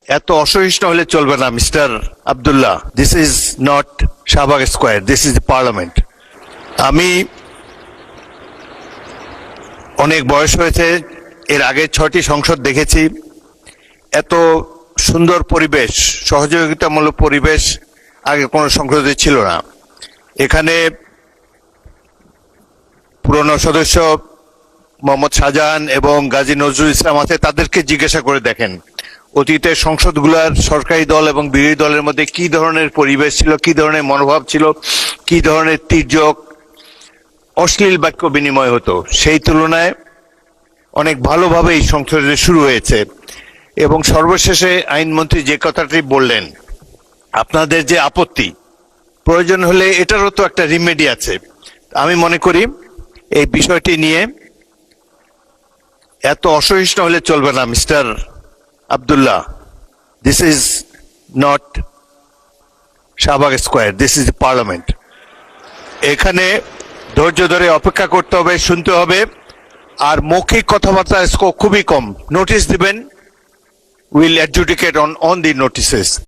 এত অসহিষ্ণু হলে চলবে না mister Abdullah. This is not Shahbag square, this is parliament. আমি অনেক বয়স হয়েছে, এর আগে 6টি সংসদ দেখেছি। এত সুন্দর পরিবেশ, সহযোগিতামূলক পরিবেশ আগে কোনো সংসদে ছিল না। এখানে পুরনো সদস্য মোহাম্মদ শাহজাহান এবং গাজী নজরুল ইসলাম আছে, তাদেরকে জিজ্ঞাসা করে দেখেন অতীতের সংসদগুলোর সরকারি দল এবং বিরোধী দলের মধ্যে কি ধরনের পরিবেশ ছিল, কি ধরনের মনোভাব ছিল, কি ধরনের তির্যক অশ্লীল বাক্য বিনিময় হতো। সেই তুলনায় অনেক ভালোভাবে এই সংসদে শুরু হয়েছে। এবং সর্বশেষে আইনমন্ত্রী যে কথাটি বললেন, আপনাদের যে আপত্তি, প্রয়োজন হলে এটারও তো একটা রিমেডি আছে। আমি মনে করি এই বিষয়টি নিয়ে এত অসহিষ্ণু হলে চলবে না mister Abdullah. This is not Shahbag square, this is parliament. এখানে ধৈর্য ধরে অপেক্ষা করতে হবে, শুনতে হবে। আর মৌখিক কথাবার্তার স্কোপ খুবই কম। নোটিশ দিবেন, will adjudicate on the notices.